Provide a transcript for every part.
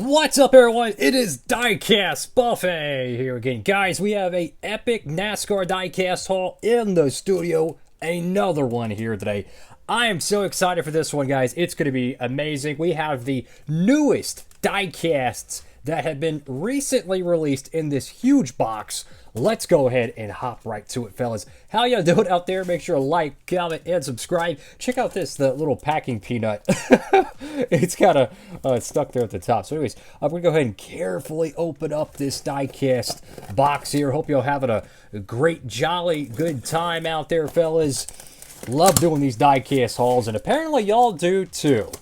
What's up, everyone? It is Diecastbuffet here again. Guys, we have a epic NASCAR Diecast haul in the studio. Another one here today. I am so excited for this one, guys. It's going to be amazing. We have the newest diecasts that have been recently released in this huge box. Let's go ahead and hop right to it, fellas. How y'all doing out there? Make sure to like, comment, and subscribe. Check out the little packing peanut. It's kind of it's stuck there at the top. So anyways, I'm going to go ahead and carefully open up this diecast box here. Hope y'all having a great, jolly, good time out there, fellas. Love doing these diecast hauls, and apparently y'all do too.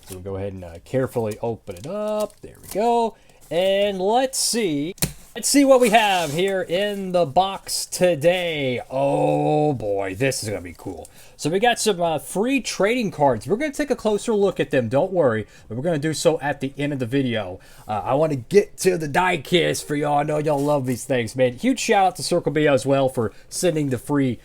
So we'll go ahead and carefully open it up. There we go. And let's see what we have here in the box today. Oh boy, this is going to be cool. So we got some free trading cards. We're going to take a closer look at them, don't worry. But we're going to do so at the end of the video. I want to get to the diecast for y'all. I know y'all love these things, man. Huge shout out to Circle B as well for sending the free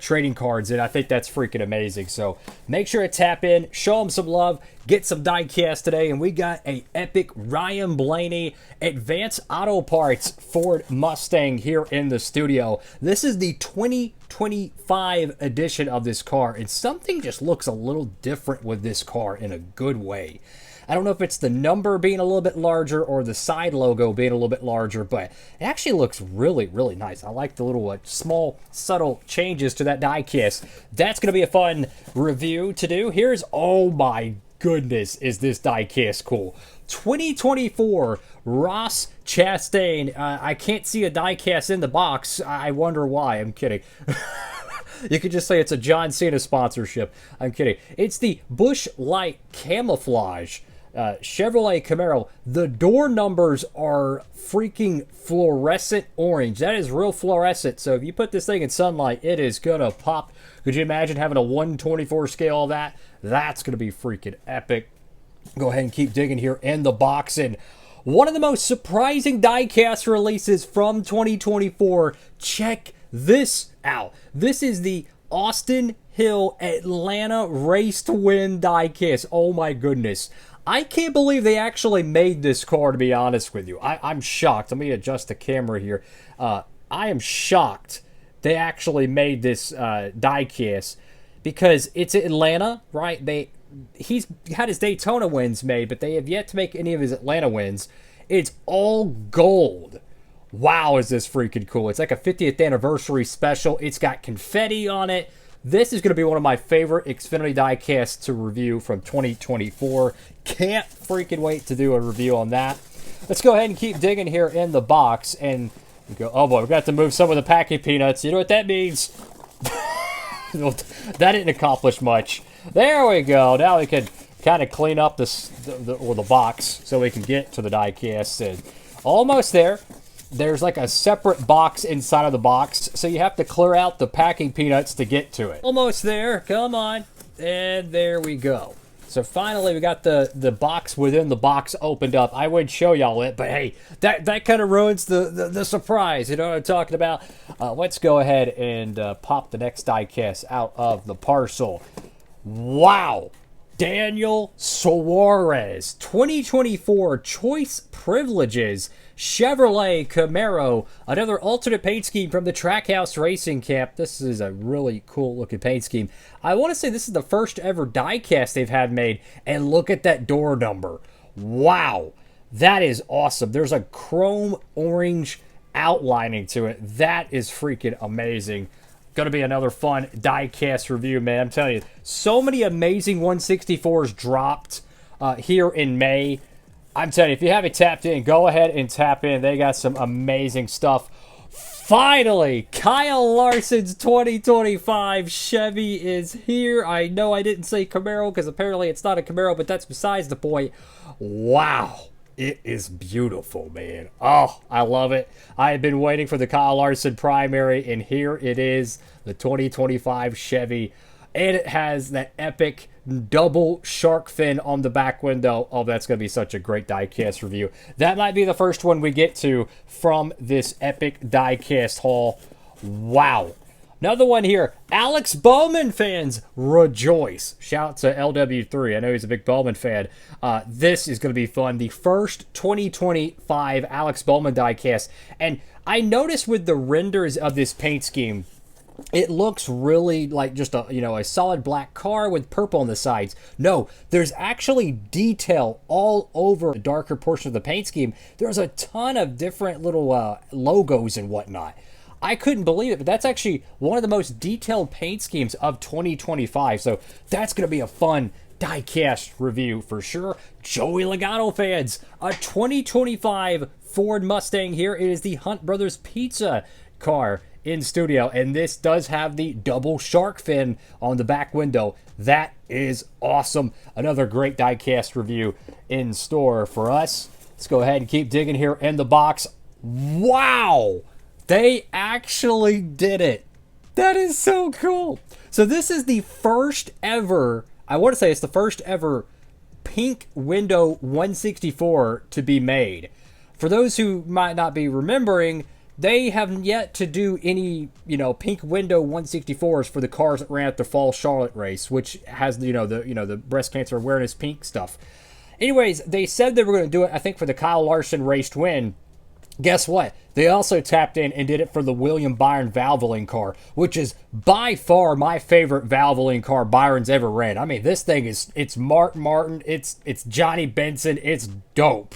trading cards in. I think that's freaking amazing. So make sure to tap in, show them some love, get some diecast today. And we got a epic Ryan Blaney Advanced Auto Parts Ford Mustang here in the studio. This is the 2025 edition of this car, and something just looks a little different with this car in a good way. I don't know if it's the number being a little bit larger or the side logo being a little bit larger, but it actually looks really, really nice. I like the little small, subtle changes to that diecast. That's going to be a fun review to do. Here's, oh my goodness, is this diecast cool. 2024 Ross Chastain. I can't see a diecast in the box. I wonder why. I'm kidding. You could just say it's a John Cena sponsorship. I'm kidding. It's the Busch Light Camouflage Chevrolet Camaro. The door numbers are freaking fluorescent orange. That is real fluorescent. So if you put this thing in sunlight, it is going to pop. Could you imagine having a 1/24 scale of that? That's going to be freaking epic. Go ahead and keep digging here in the box. And one of the most surprising diecast releases from 2024. Check this out. This is the Austin Hill Atlanta Race to Win diecast. Oh my goodness. I can't believe they actually made this car, to be honest with you. I'm shocked. Let me adjust the camera here. I am shocked they actually made this diecast because it's Atlanta, right? He's had his Daytona wins made, but they have yet to make any of his Atlanta wins. It's all gold. Wow, is this freaking cool. It's like a 50th anniversary special. It's got confetti on it. This is going to be one of my favorite Xfinity diecasts to review from 2024. Can't freaking wait to do a review on that. Let's go ahead and keep digging here in the box. And we go, oh boy, we've got to move some of the packing peanuts. You know what that means? That didn't accomplish much. There we go. Now we can kind of clean up the box so we can get to the diecast. And almost there. There's like a separate box inside of the box, so you have to clear out the packing peanuts to get to it. Almost there. Come on. And there we go. So finally, we got the box within the box opened up. I would show y'all it, but hey, that kind of ruins the surprise. You know what I'm talking about? Let's go ahead and pop the next diecast out of the parcel. Wow. Daniel Suarez, 2024 Choice Privileges Chevrolet Camaro, another alternate paint scheme from the Trackhouse Racing Camp. This is a really cool looking paint scheme. I want to say this is the first ever diecast they've had made, and look at that door number. Wow, that is awesome. There's a chrome orange outlining to it. That is freaking amazing. Going to be another fun diecast review, man. I'm telling you, so many amazing 164s dropped here in May. I'm telling you, if you haven't tapped in, go ahead and tap in. They got some amazing stuff. Finally, Kyle Larson's 2025 Chevy is here. I know I didn't say Camaro because apparently it's not a Camaro, but that's besides the point. Wow. It is beautiful, man. Oh, I love it. I have been waiting for the Kyle Larson primary, and here it is, the 2025 Chevy. And it has that epic double shark fin on the back window. Oh, that's going to be such a great diecast review. That might be the first one we get to from this epic diecast haul. Wow. Another one here. Alex Bowman fans, rejoice. Shout out to LW3. I know he's a big Bowman fan. This is going to be fun. The first 2025 Alex Bowman diecast. And I noticed with the renders of this paint scheme, it looks really like just a solid black car with purple on the sides. No, there's actually detail all over the darker portion of the paint scheme. There's a ton of different little logos and whatnot. I couldn't believe it, but that's actually one of the most detailed paint schemes of 2025. So that's going to be a fun diecast review for sure. Joey Logano fans, a 2025 Ford Mustang here. It is the Hunt Brothers Pizza car in studio, and this does have the double shark fin on the back window. That is awesome. Another great diecast review in store for us. Let's go ahead and keep digging here in the box. Wow! They actually did it. That is so cool. So this is the first ever, I want to say it's the first ever pink window 164 to be made. For those who might not be remembering, they have yet to do any, pink window 164s for the cars that ran at the Fall Charlotte race, which has, the breast cancer awareness pink stuff. Anyways, they said they were going to do it, I think, for the Kyle Larson race to win. Guess what? They also tapped in and did it for the William Byron Valvoline car, which is by far my favorite Valvoline car Byron's ever ran. I mean, this thing it's Mark Martin, it's Johnny Benson, it's dope.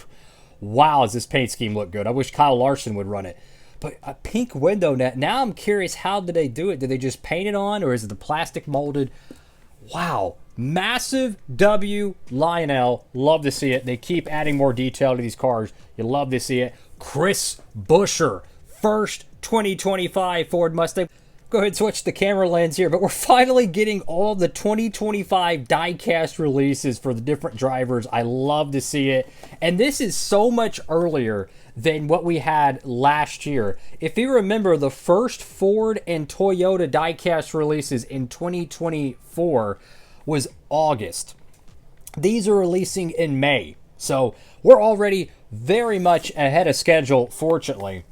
Wow, does this paint scheme look good? I wish Kyle Larson would run it. But a pink window net. Now I'm curious, how did they do it? Did they just paint it on, or is it the plastic molded? Wow. Massive W Lionel. Love to see it. They keep adding more detail to these cars. You love to see it. Chris Buescher, first 2025 Ford Mustang. Go ahead and switch the camera lens here, but we're finally getting all the 2025 diecast releases for the different drivers. I love to see it. And this is so much earlier than what we had last year. If you remember, the first Ford and Toyota diecast releases in 2024 was August. These are releasing in May. So we're already very much ahead of schedule, fortunately.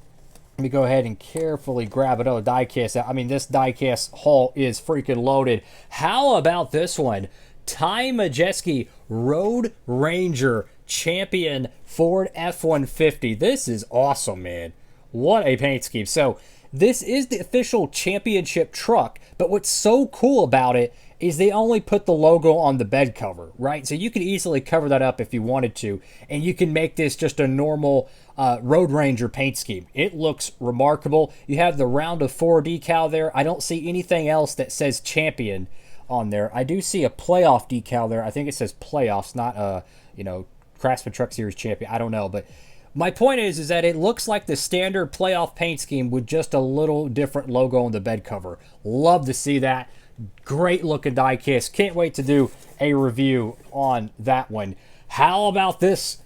Let me go ahead and carefully grab another diecast. I mean, this diecast haul is freaking loaded. How about this one? Ty Majeski Road Ranger Champion Ford F-150. This is awesome, man. What a paint scheme. So this is the official championship truck, but what's so cool about it is they only put the logo on the bed cover, right? So you can easily cover that up if you wanted to, and you can make this just a normal Road Ranger paint scheme. It looks remarkable. You have the round of 4 decal there. I don't see anything else that says champion on there. I do see a playoff decal there. I think it says playoffs, not Craftsman Truck Series champion. I don't know, but my point is that it looks like the standard playoff paint scheme with just a little different logo on the bed cover. Love to see that. Great looking diecast. Can't wait to do a review on that one. How about this?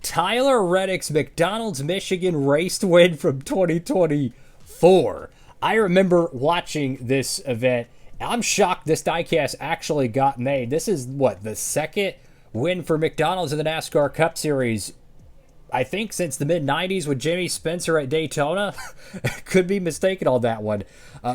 Tyler Reddick's McDonald's Michigan race to win from 2024. I remember watching this event. I'm shocked this diecast actually got made. This is what, the second win for McDonald's in the NASCAR Cup Series, I think, since the mid-90s with Jimmy Spencer at Daytona. Could be mistaken on that one.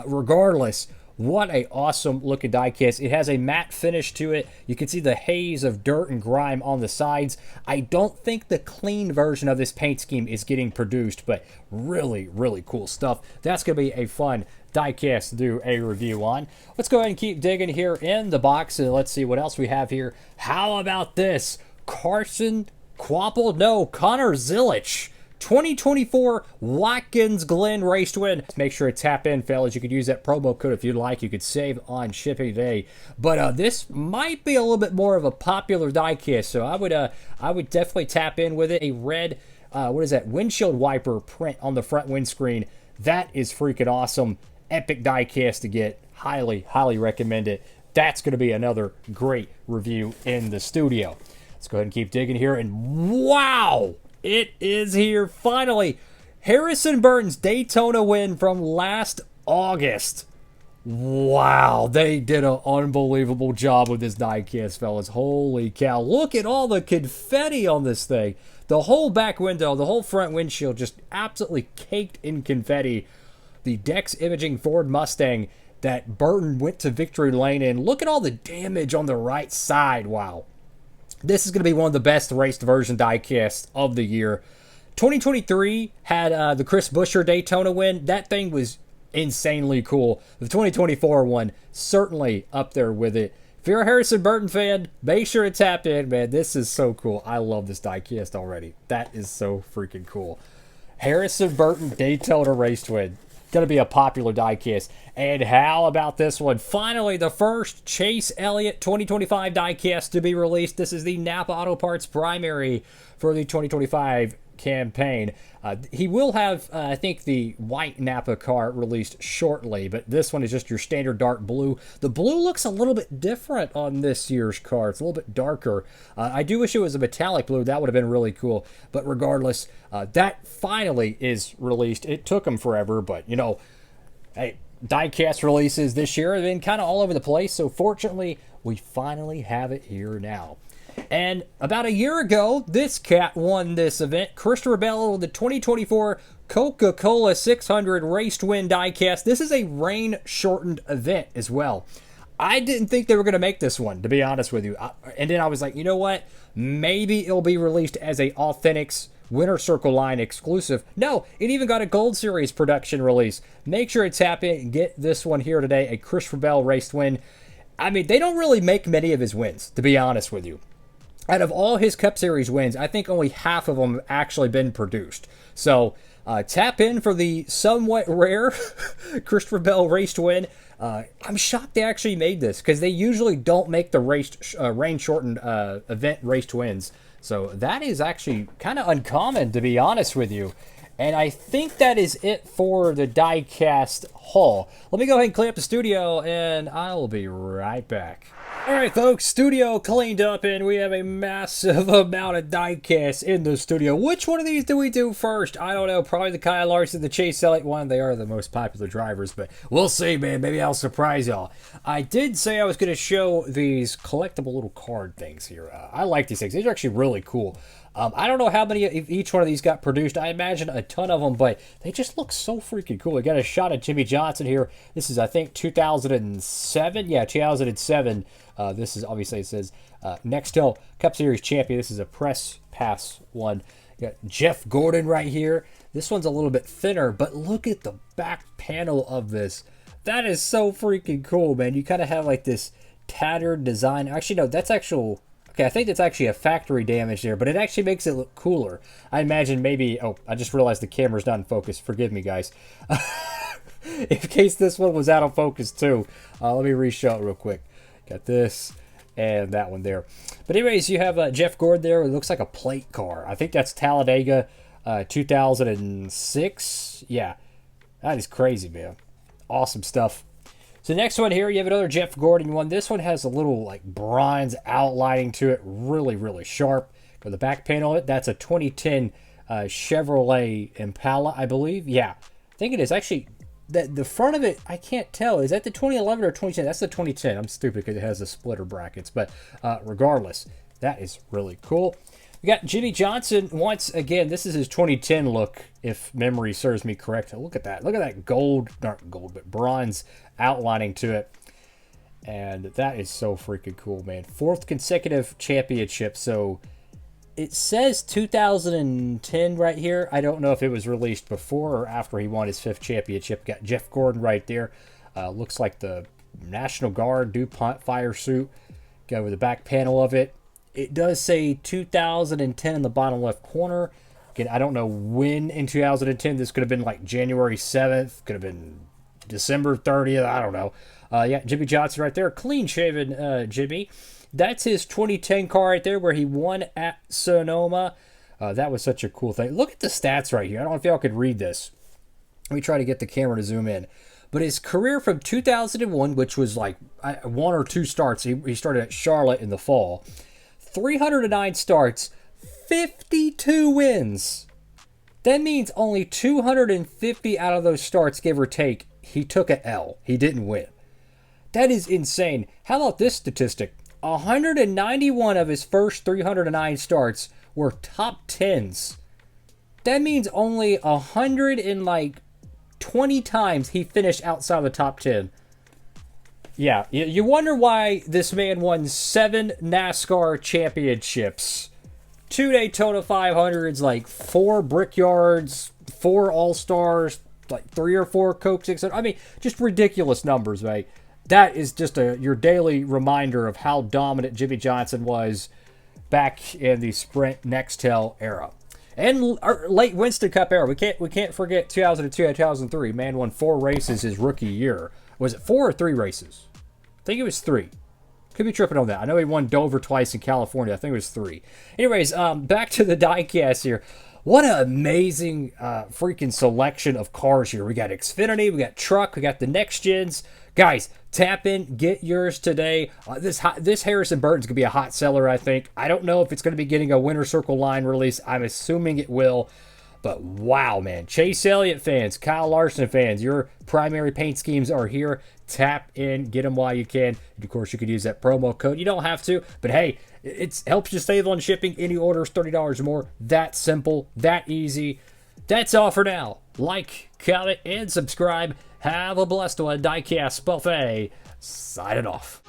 Regardless, what a awesome looking diecast. It has a matte finish to it. You can see the haze of dirt and grime on the sides. I don't think the clean version of this paint scheme is getting produced, but really, really cool stuff. That's going to be a fun diecast to do a review on. Let's go ahead and keep digging here in the box, and let's see what else we have here. How about this? Carson Quapple? No, Connor Zilich. 2024 Watkins Glen race to win. Make sure to tap in, fellas. You could use that promo code if you'd like. You could save on shipping today. But this might be a little bit more of a popular diecast, so I would definitely tap in with it. A red, windshield wiper print on the front windscreen. That is freaking awesome. Epic diecast to get. Highly, highly recommend it. That's going to be another great review in the studio. Let's go ahead and keep digging here. And wow! It is here finally. Harrison Burton's Daytona win from last August. Wow, they did an unbelievable job with this diecast, fellas. Holy cow. Look at all the confetti on this thing. The whole back window, the whole front windshield just absolutely caked in confetti. the Dex Imaging Ford Mustang that Burton went to victory lane in. Look at all the damage on the right side. Wow. This is going to be one of the best raced version diecasts of the year. 2023 had the Chris Buescher Daytona win. That thing was insanely cool. The 2024 one, certainly up there with it. If you're a Harrison Burton fan, make sure to tap in, man. This is so cool. I love this diecast already. That is so freaking cool. Harrison Burton Daytona race win. Going to be a popular diecast. And how about this one? Finally, the first Chase Elliott 2025 diecast to be released. This is the Napa Auto Parts primary for the 2025 campaign. He will have, I think, the white Napa car released shortly, but this one is just your standard dark blue. The blue looks a little bit different on this year's car. It's a little bit darker. I do wish it was a metallic blue. That would have been really cool. But regardless, that finally is released. It took them forever, but, you know, hey, diecast releases this year have been kind of all over the place, so fortunately, we finally have it here now. And about a year ago, this cat won this event. Christopher Bell, the 2024 Coca-Cola 600 Race to Win diecast. This is a rain-shortened event as well. I didn't think they were going to make this one, to be honest with you. And then I was like, you know what? Maybe it'll be released as a Authentics Winter Circle line exclusive. No, it even got a Gold Series production release. Make sure to tap in and get this one here today, a Christopher Bell Race to Win. I mean, they don't really make many of his wins, to be honest with you. Out of all his Cup Series wins, I think only half of them have actually been produced. So tap in for the somewhat rare Christopher Bell Race to Win. I'm shocked they actually made this because they usually don't make the rain-shortened event Race to Wins. So that is actually kind of uncommon, to be honest with you. And I think that is it for the diecast haul. Let me go ahead and clean up the studio, and I'll be right back. Alright folks, studio cleaned up and we have a massive amount of diecast in the studio. Which one of these do we do first? I don't know, probably the Kyle Larson, the Chase Elliott one. They are the most popular drivers, but we'll see, man. Maybe I'll surprise y'all. I did say I was going to show these collectible little card things here. I like these things. These are actually really cool. I don't know how many of each one of these got produced. I imagine a ton of them, but they just look so freaking cool. I got a shot of Jimmy Johnson here. This is, I think, 2007. Yeah, 2007. This is, obviously, it says Nextel Cup Series champion. This is a press pass one. You got Jeff Gordon right here. This one's a little bit thinner, but look at the back panel of this. That is so freaking cool, man. You kind of have like this tattered design. Actually, no, that's actual... Okay, I think that's actually a factory damage there, but it actually makes it look cooler. I imagine maybe... Oh, I just realized the camera's not in focus. Forgive me, guys. In case this one was out of focus, too. Let me re-show it real quick. Got this and that one there. But anyways, you have Jeff Gordon there. It looks like a plate car. I think that's Talladega 2006. Yeah, that is crazy, man. Awesome stuff. So the next one here, you have another Jeff Gordon one. This one has a little like bronze outlining to it. Really, really sharp. Go to the back panel of it. That's a 2010 Chevrolet Impala, I believe. Yeah, I think it is. Actually, the front of it, I can't tell. Is that the 2011 or 2010? That's the 2010. I'm stupid because it has the splitter brackets. But regardless, that is really cool. We got Jimmy Johnson once again. This is his 2010 look, if memory serves me correct. Look at that. Look at that gold, not gold, but bronze outlining to it. And that is so freaking cool, man. 4th consecutive championship. So it says 2010 right here. I don't know if it was released before or after he won his 5th championship. Got Jeff Gordon right there. Looks like the National Guard DuPont fire suit. Go over the back panel of it. It does say 2010 in the bottom left corner. Again, I don't know when in 2010. This could have been like January 7th. Could have been December 30th. I don't know. Yeah, Jimmy Johnson right there. Clean-shaven Jimmy. That's his 2010 car right there where he won at Sonoma. That was such a cool thing. Look at the stats right here. I don't know if y'all could read this. Let me try to get the camera to zoom in. But his career from 2001, which was like 1 or 2 starts. He started at Charlotte in the fall. 309 starts, 52 wins. That means only 250 out of those starts, give or take, he took an L. He didn't win. That is insane. How about this statistic? 191 of his first 309 starts were top 10s. That means only 100 and like 20 times he finished outside the top 10. Yeah, you wonder why this man won 7 NASCAR championships, 2 Daytona 500s, like 4 Brickyards, 4 All-Stars, like 3 or 4 Coke 600. I mean, just ridiculous numbers, right? That is just your daily reminder of how dominant Jimmy Johnson was back in the Sprint Nextel era. And late Winston Cup era. We can't forget 2002, 2003. Man won 4 races his rookie year. Was it 4 or 3 races? I think it was 3. Could be tripping on that. I know he won Dover twice in California. I think it was 3. Anyways, back to the diecast here. What an amazing freaking selection of cars here. We got Xfinity, we got Truck, we got the next gens. Guys, tap in, get yours today. This Harrison Burton's going to be a hot seller, I think. I don't know if it's going to be getting a Winter Circle line release. I'm assuming it will. But wow, man. Chase Elliott fans, Kyle Larson fans, your primary paint schemes are here. Tap in, get them while you can. And of course, you could use that promo code. You don't have to, but hey, it helps you save on shipping. Any order is $30 or more. That simple, that easy. That's all for now. Like, comment, and subscribe. Have a blessed one. Diecastbuffet signing off.